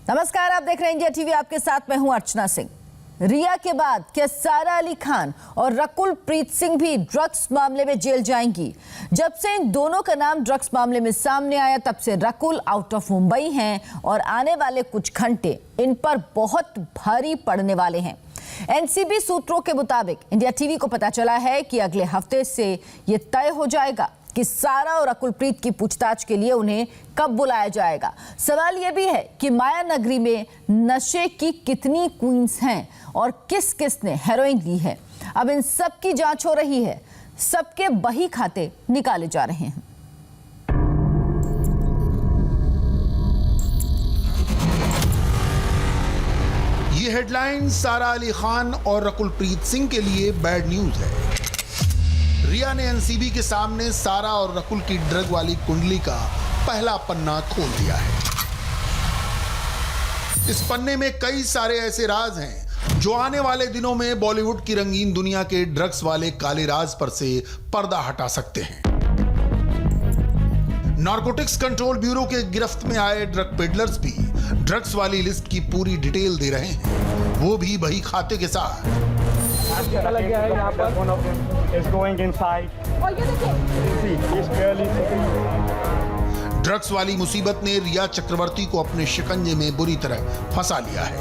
नमस्कार, आप देख रहे हैं इंडिया टीवी। आपके साथ मैं हूं अर्चना सिंह। रिया के बाद क्या सारा अली खान और रकुल प्रीत सिंह भी ड्रग्स मामले में जेल जाएंगी? जब से इन दोनों का नाम ड्रग्स मामले में सामने आया तब से रकुल आउट ऑफ मुंबई हैं और आने वाले कुछ घंटे इन पर बहुत भारी पड़ने वाले हैं। एनसीबी सूत्रों के मुताबिक इंडिया टीवी को पता चला है कि अगले हफ्ते से ये तय हो जाएगा कि सारा और रकुल प्रीत की पूछताछ के लिए उन्हें कब बुलाया जाएगा। सवाल यह भी है कि माया नगरी में नशे की कितनी क्वींस हैं और किस किस ने हेरोइन ली है। अब इन सब की जांच हो रही है, सबके बही खाते निकाले जा रहे हैं। ये हेडलाइन सारा अली खान और रकुल प्रीत सिंह के लिए बैड न्यूज है। रिया ने एनसीबी के सामने सारा और रकुल की ड्रग वाली कुंडली का पहला पन्ना खोल दिया है। इस पन्ने में कई सारे ऐसे राज हैं जो आने वाले दिनों में बॉलीवुड की रंगीन दुनिया के ड्रग्स वाले काले राज पर से पर्दा हटा सकते हैं। नारकोटिक्स कंट्रोल ब्यूरो के गिरफ्त में आए ड्रग पेडलर्स भी ड्रग्स वाली लिस्ट की पूरी डिटेल दे रहे हैं, वो भी बही खाते के साथ। पता लग गया है यहाँ पर one of them is going inside. See, he's barely sitting. Drugs वाली मुसीबत ने रिया चक्रवर्ती को अपने शिकंजे में बुरी तरह फंसा लिया है।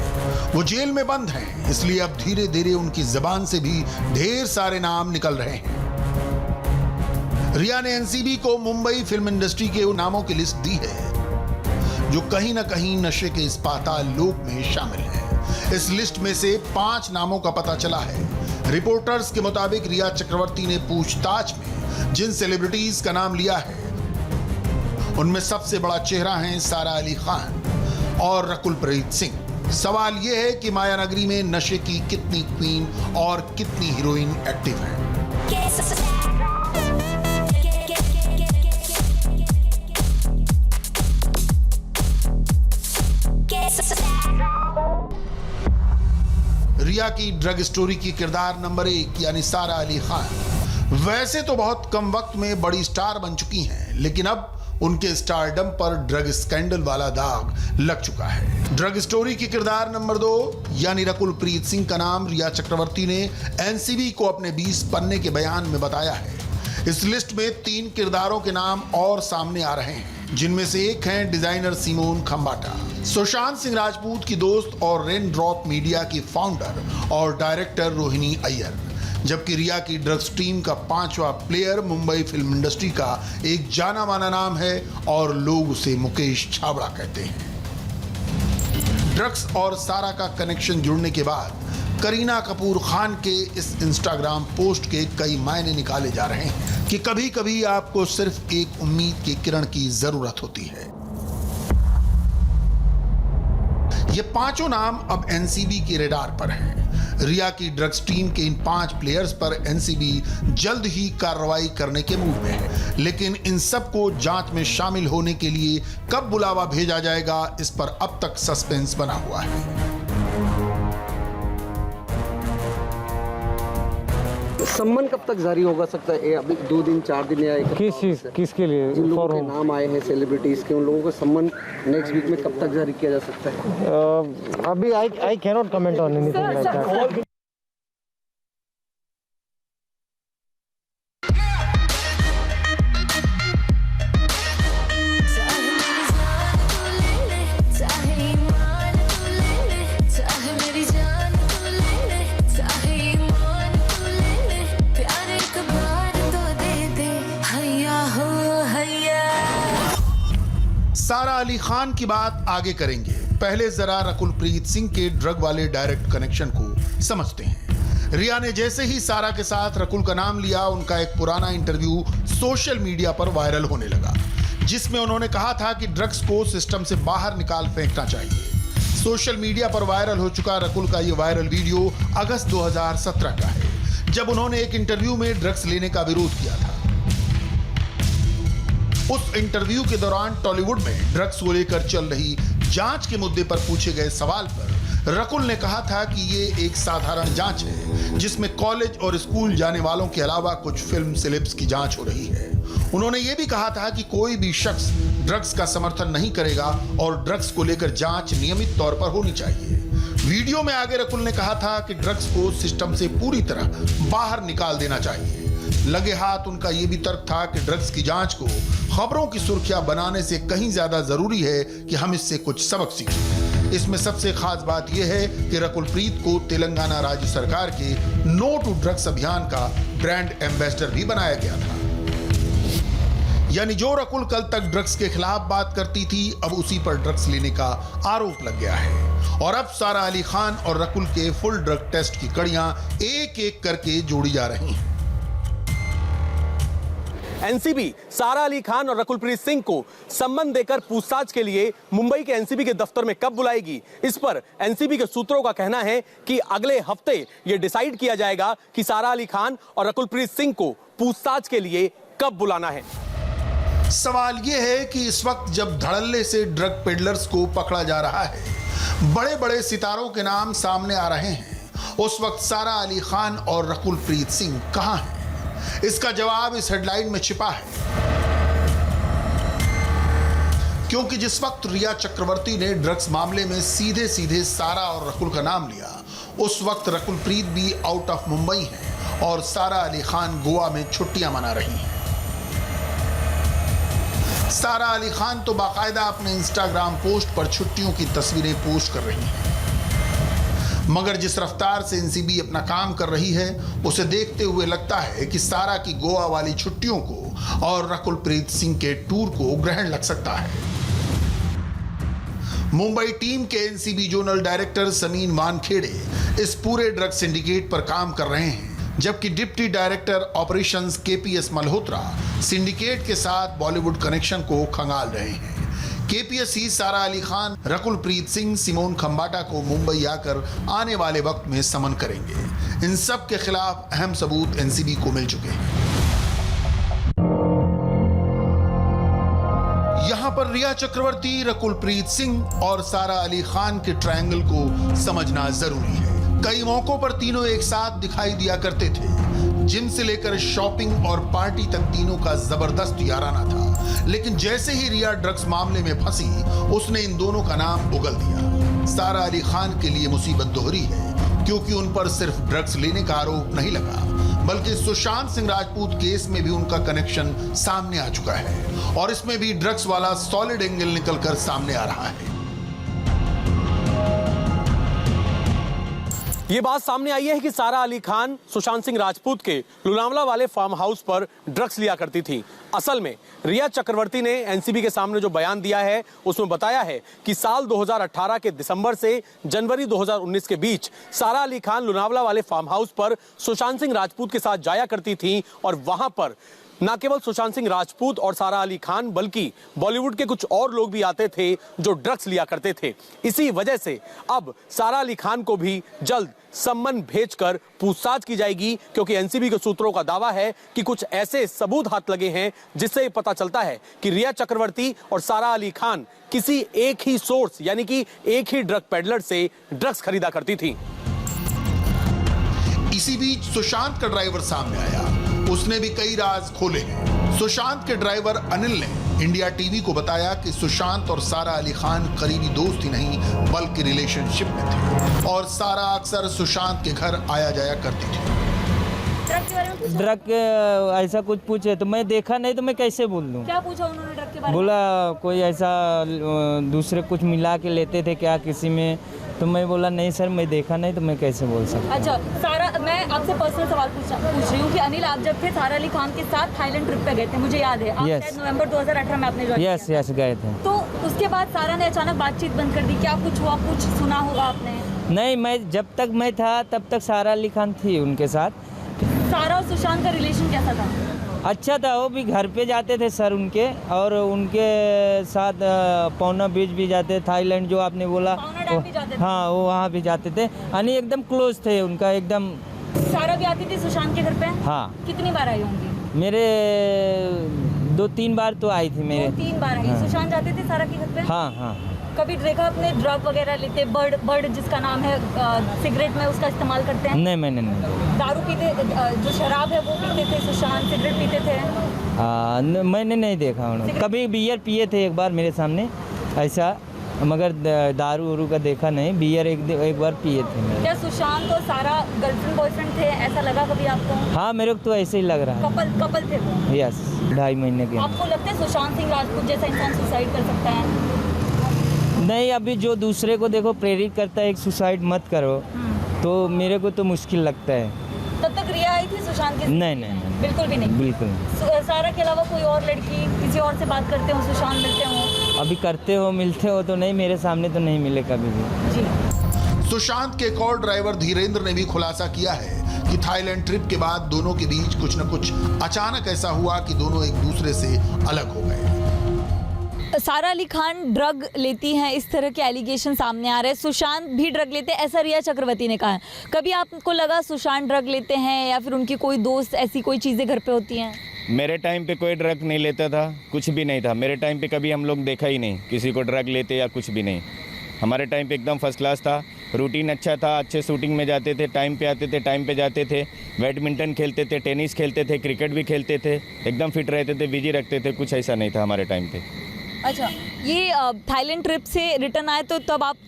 वो जेल में बंद हैं, इसलिए अब धीरे धीरे उनकी जुबान से भी ढेर सारे नाम निकल रहे हैं। रिया ने एनसीबी को मुंबई फिल्म इंडस्ट्री के उन नामों की लिस्ट दी है जो कहीं ना कहीं नशे के इस पाताल लोक में शामिल हैं। इस लिस्ट में से 5 नामों का पता चला है। रिपोर्टर्स के मुताबिक रिया चक्रवर्ती ने पूछताछ में जिन सेलिब्रिटीज का नाम लिया है उनमें सबसे बड़ा चेहरा है सारा अली खान और रकुल प्रीत सिंह। सवाल यह है कि माया नगरी में नशे की कितनी क्वीन और कितनी हीरोइन एक्टिव हैं। रिया की ड्रग स्टोरी की किरदार नंबर 1 यानी सारा अली खान वैसे तो बहुत कम वक्त में बड़ी स्टार बन चुकी हैं, लेकिन अब उनके स्टारडम पर ड्रग स्कैंडल वाला दाग लग चुका है। ड्रग स्टोरी की किरदार नंबर 2 यानी रकुल प्रीत सिंह का नाम रिया चक्रवर्ती ने एनसीबी को अपने 20 पन्ने के बयान में बताया है। इस लिस्ट में 3 किरदारों के नाम और सामने आ रहे हैं, जिनमें से एक हैं डिजाइनर सिमोन खंबाटा, सुशांत सिंह राजपूत की दोस्त और रेन ड्रॉप मीडिया की फाउंडर और डायरेक्टर रोहिणी अय्यर, जबकि रिया की ड्रग्स टीम का 5वां प्लेयर मुंबई फिल्म इंडस्ट्री का एक जाना माना नाम है और लोग उसे मुकेश छाबड़ा कहते हैं। ड्रग्स और सारा का कनेक्शन जुड़ने के बाद करीना कपूर खान के इस इंस्टाग्राम पोस्ट के कई मायने निकाले जा रहे हैं कि कभी कभी आपको सिर्फ एक उम्मीद के किरण की जरूरत होती है। ये 5 नाम अब एनसीबी के रेडार पर हैं। रिया की ड्रग्स टीम के इन 5 प्लेयर्स पर एनसीबी जल्द ही कार्रवाई करने के मूड में है, लेकिन इन सबको जांच में शामिल होने के लिए कब बुलावा भेजा जाएगा, इस पर अब तक सस्पेंस बना हुआ है। सम्मन कब तक जारी होगा सकता है? अभी 2 दिन 4 दिन या किस चीज किसके लिए? जिन लोगों के नाम आए हैं सेलिब्रिटीज के, उन लोगों को सम्मन नेक्स्ट वीक में कब तक जारी किया जा सकता है? अभी I can not comment on anything like that. सारा अली खान की बात आगे करेंगे, पहले जरा रकुल प्रीत सिंह के ड्रग वाले डायरेक्ट कनेक्शन को समझते हैं। रिया ने जैसे ही सारा के साथ रकुल का नाम लिया, उनका एक पुराना इंटरव्यू सोशल मीडिया पर वायरल होने लगा, जिसमें उन्होंने कहा था कि ड्रग्स को सिस्टम से बाहर निकाल फेंकना चाहिए। सोशल मीडिया पर वायरल हो चुका रकुल का ये वायरल वीडियो अगस्त 2017 का है, जब उन्होंने एक इंटरव्यू में ड्रग्स लेने का विरोध किया था। उस इंटरव्यू के दौरान टॉलीवुड में ड्रग्स को लेकर चल रही जांच के मुद्दे पर पूछे गए सवाल पर रकुल ने कहा था कि ये एक साधारण जांच है जिसमें कॉलेज और स्कूल जाने वालों के अलावा कुछ फिल्म सेलेब्स की जांच हो रही है। उन्होंने ये भी कहा था कि कोई भी शख्स ड्रग्स का समर्थन नहीं करेगा और ड्रग्स को लेकर जांच नियमित तौर पर होनी चाहिए। वीडियो में आगे रकुल ने कहा था कि ड्रग्स को सिस्टम से पूरी तरह बाहर निकाल देना चाहिए। लगे हाथ उनका यह भी तर्क था कि ड्रग्स की जांच को खबरों की सुर्खियां बनाने से कहीं ज्यादा जरूरी है कि हम इससे कुछ सबक सीखें। इसमें सबसे खास बात यह है कि रकुल प्रीत को तेलंगाना राज्य सरकार के नो टू ड्रग्स अभियान का ब्रांड एम्बेसडर भी बनाया गया था। यानी जो रकुल कल तक ड्रग्स के खिलाफ बात करती थी, अब उसी पर ड्रग्स लेने का आरोप लग गया है और अब सारा अली खान और रकुल के फुल ड्रग टेस्ट की कड़ियां एक एक करके जोड़ी जा रही हैं। एनसीबी सारा अली खान और रकुलप्रीत सिंह को सम्मन देकर पूछताछ के लिए मुंबई के एनसीबी के दफ्तर में कब बुलाएगी, इस पर एनसीबी के सूत्रों का कहना है कि अगले हफ्ते यह डिसाइड किया जाएगा कि सारा अली खान और रकुलप्रीत सिंह को पूछताछ के लिए कब बुलाना है। सवाल यह है कि इस वक्त जब धड़ल्ले से ड्रग पेडलर्स को पकड़ा जा रहा है, बड़े बड़े सितारों के नाम सामने आ रहे हैं, उस वक्त सारा अली खान और रकुलप्रीत सिंह कहां हैं? इसका जवाब इस हेडलाइन में छिपा है, क्योंकि जिस वक्त रिया चक्रवर्ती ने ड्रग्स मामले में सीधे सीधे सारा और रकुल का नाम लिया, उस वक्त रकुलप्रीत भी आउट ऑफ मुंबई है और सारा अली खान गोवा में छुट्टियां मना रही हैं। सारा अली खान तो बाकायदा अपने इंस्टाग्राम पोस्ट पर छुट्टियों की तस्वीरें पोस्ट कर रही हैं, मगर जिस रफ्तार से एनसीबी अपना काम कर रही है, उसे देखते हुए लगता है कि सारा की गोवा वाली छुट्टियों को और रकुलप्रीत सिंह के टूर को ग्रहण लग सकता है। मुंबई टीम के NCB zonal director Sameen Wankhede इस पूरे ड्रग सिंडिकेट पर काम कर रहे हैं, जबकि deputy director operations KPS Malhotra syndicate के साथ बॉलीवुड कनेक्शन को खंगाल रहे हैं। केपीएससी सारा अली खान, रकुलप्रीत सिंह, सिमोन खंबाटा को मुंबई आकर आने वाले वक्त में समन करेंगे। इन सब के खिलाफ अहम सबूत एनसीबी को मिल चुके हैं। यहां पर रिया चक्रवर्ती, रकुलप्रीत सिंह और सारा अली खान के ट्रायंगल को समझना जरूरी है। कई मौकों पर तीनों एक साथ दिखाई दिया करते थे। जिम से लेकर शॉपिंग और पार्टी तक तीनों का जबरदस्त याराना था, लेकिन जैसे ही रिया ड्रग्स मामले में फंसी, उसने इन दोनों का नाम उगल दिया। सारा अली खान के लिए मुसीबत दोहरी है, क्योंकि उन पर सिर्फ ड्रग्स लेने का आरोप नहीं लगा, बल्कि सुशांत सिंह राजपूत केस में भी उनका कनेक्शन सामने आ चुका है और इसमें भी ड्रग्स वाला सॉलिड एंगल निकलकर सामने आ रहा है। ये बात सामने आई है कि सारा अली खान सुशांत सिंह राजपूत के लोनावला वाले फार्म हाउस पर ड्रग्स लिया करती थी। असल में रिया चक्रवर्ती ने एनसीबी के सामने जो बयान दिया है, उसमें बताया है कि साल 2018 के दिसंबर से जनवरी 2019 के बीच सारा अली खान लोनावला वाले फार्म हाउस पर सुशांत सिंह राजपूत के साथ जाया करती थी और वहां पर न केवल सुशांत सिंह राजपूत और सारा अली खान, बल्कि बॉलीवुड के कुछ और लोग भी आते थे जो ड्रग्स लिया करते थे। इसी वजह से अब सारा अली खान को भी जल्द सम्मन भेजकर पूछताछ की जाएगी, क्योंकि एनसीबी के सूत्रों का दावा है कि कुछ ऐसे सबूत हाथ लगे हैं जिससे पता चलता है कि रिया चक्रवर्ती और सारा अली खान किसी एक ही सोर्स यानी कि एक ही ड्रग पेडलर से ड्रग्स खरीदा करती थी। इसी बीच सुशांत का ड्राइवर सामने आया, उसने भी कई राज खोले हैं। सुशांत के ड्राइवर अनिल ने इंडिया टीवी को बताया कि सुशांत और सारा अली खान करीबी दोस्त ही नहीं बल्कि रिलेशनशिप में थे और सारा अक्सर सुशांत के घर आया जाया करती थी। ड्रग के ऐसा कुछ पूछे तो मैं देखा नहीं तो मैं कैसे बोल दूं? क्या पूछा उन्होंने ड्रग के बारे में? बोला कोई ऐसा दूसरे कुछ मिला के लेते थे क्या किसी में, तो मैं बोला नहीं सर मैं देखा नहीं तो मैं कैसे बोल सकता। अच्छा सारा, मैं आपसे पर्सनल सवाल पूछ रही हूँ कि अनिल आप जब थे सारा अली खान के साथ थाईलैंड ट्रिप पे गए थे, मुझे याद है, आप शायद नवंबर 2018 में आपने ज्वाइन किया। यस गए थे। तो उसके बाद सारा ने अचानक बातचीत बंद कर दी, क्या कुछ हुआ? कुछ सुना होगा आपने? नहीं, मैं जब तक मैं था तब तक सारा अली खान थी उनके साथ। सारा और सुशांत का रिलेशन कैसा था? अच्छा था, वो भी घर पे जाते थे सर उनके, और उनके साथ पौना बीच भी जाते, थाईलैंड जो आपने बोला हाँ वो वहाँ भी जाते थे, यानी एकदम क्लोज थे उनका एकदम। सारा भी आती थी सुशांत के घर पे? हाँ। कितनी बार आई होंगी? मेरे 2-3 बार तो आई थी मेरे। 3 बार आई। सुशांत जाते थे सारा के घर पे? हाँ। कभी देखा आपने ड्रग वगैरह लेते? बर्ड जिसका नाम है सिगरेट में उसका इस्तेमाल करते हैं? नहीं मैंने नहीं। दारू पीते, जो शराब है वो पीते थे सुशांत? सिगरेट पीते थे? मैंने नहीं देखा उन्होंने। कभी बियर पिए थे एक बार मेरे सामने ऐसा, मगर दारू उरू का देखा नहीं। बियर एक बार पिए थे मेरे। क्या सुशांत और सारा गर्लफ्रेंड बॉयफ्रेंड थे, ऐसा लगा कभी आपको? हाँ, मेरे को तो ऐसे ही लग रहा है। कपल थे वो? यस, 2.5 महीने के। आपको लगता है सुशांत सिंह राजपूत जैसा इंसान सुसाइड कर सकता है? नहीं, अभी जो दूसरे को देखो प्रेरित करता है एक सुसाइड मत करो, तो मेरे को तो मुश्किल लगता है। तब तक रिया आई थी सुशांत के? नहीं, बिल्कुल भी नहीं। बिल्कुल नहीं। सारा के अलावा कोई और लड़की किसी और से बात करते हो, सुशांत मिलते हो? अभी करते हो मिलते हो तो नहीं, मेरे सामने तो नहीं मिले कभी भी। जी। सुशांत के एक और ड्राइवर धीरेन्द्र ने भी खुलासा किया है कि थाईलैंड ट्रिप के बाद दोनों के बीच कुछ न कुछ अचानक ऐसा हुआ कि दोनों एक दूसरे से अलग हो गए। सारा अली खान ड्रग लेती हैं, इस तरह के एलिगेशन सामने आ रहे हैं। सुशांत भी ड्रग लेते हैं, ऐसा रिया चक्रवर्ती ने कहा है। कभी आपको लगा सुशांत ड्रग लेते हैं या फिर उनकी कोई दोस्त, ऐसी कोई चीज़ें घर पे होती हैं? मेरे टाइम पे कोई ड्रग नहीं लेता था, कुछ भी नहीं था। मेरे टाइम पे कभी हम लोग देखा ही नहीं किसी को ड्रग लेते या कुछ भी नहीं। हमारे टाइम पे एकदम फर्स्ट क्लास था, रूटीन अच्छा था, अच्छे शूटिंग में जाते थे, टाइम पे आते थे, टाइम पे जाते थे, बैडमिंटन खेलते थे, टेनिस खेलते थे, क्रिकेट भी खेलते थे, एकदम फिट रहते थे, बिजी रखते थे। कुछ ऐसा नहीं था हमारे टाइम पे। अच्छा, ये थाईलैंड ट्रिप से रिटर्न आए तो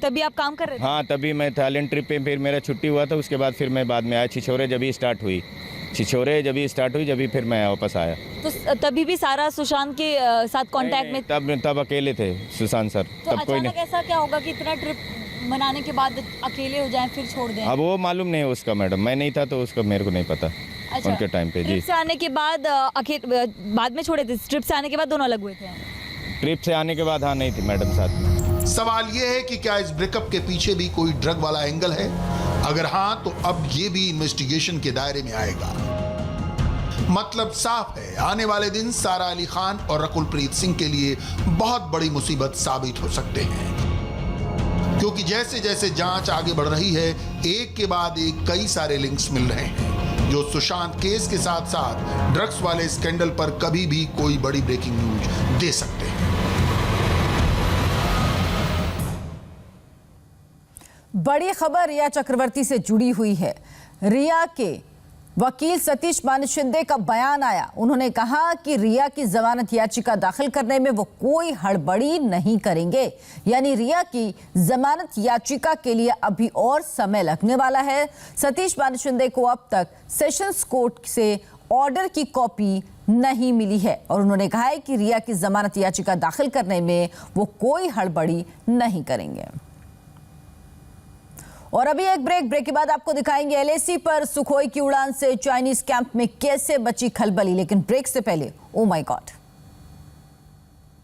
तभी आप काम कर रहे थे? हाँ, तभी मैं थाईलैंड ट्रिप पे, फिर मेरा छुट्टी हुआ था, उसके बाद फिर मैं बाद में आया। छिछोरे जब ही स्टार्ट हुई जब ही फिर मैं वापस आया। तो तभी भी सारा सुशांत के साथ कांटेक्ट में? तब अकेले थे सुशांत सर। तो तब कोई नहीं। ऐसा क्या होगा कि इतना ट्रिप मनाने के बाद अकेले हो जाएं फिर छोड़ दें? अब वो मालूम नहीं है उसका मैडम, मैं नहीं था तो उसका मेरे को नहीं पता। अच्छा, उनके टाइम पे। जी, ट्रिप से आने के बाद बाद में छोड़े थे? ट्रिप से आने के बाद दोनों अलग हुए थे? ट्रिप से आने के बाद हाँ, नहीं थी मैडम साथ में। सवाल यह है कि क्या इस ब्रेकअप के पीछे भी कोई ड्रग वाला एंगल है? अगर हाँ, तो अब ये भी इन्वेस्टिगेशन के दायरे में आएगा। मतलब साफ है, आने वाले दिन सारा अली खान और रकुलप्रीत सिंह के लिए बहुत बड़ी मुसीबत साबित हो सकते हैं, क्योंकि जैसे जैसे जांच आगे बढ़ रही है, एक के बाद एक कई सारे लिंक्स मिल रहे हैं जो सुशांत केस के साथ साथ ड्रग्स वाले स्कैंडल पर कभी भी कोई बड़ी ब्रेकिंग न्यूज दे सकते हैं। बड़ी खबर रिया चक्रवर्ती से जुड़ी हुई है। रिया के वकील सतीश मानिशिंदे का बयान आया। उन्होंने कहा कि रिया की जमानत याचिका दाखिल करने में वो कोई हड़बड़ी नहीं करेंगे, यानी रिया की जमानत याचिका के लिए अभी और समय लगने वाला है। सतीश मानिशिंदे को अब तक सेशंस कोर्ट से ऑर्डर की कॉपी नहीं मिली है और उन्होंने कहा है कि रिया की जमानत याचिका दाखिल करने में वो कोई हड़बड़ी नहीं करेंगे। और अभी एक ब्रेक के बाद आपको दिखाएंगे एलएसी पर सुखोई की उड़ान से चाइनीज कैंप में कैसे बची खलबली। लेकिन ब्रेक से पहले, ओ माय गॉड,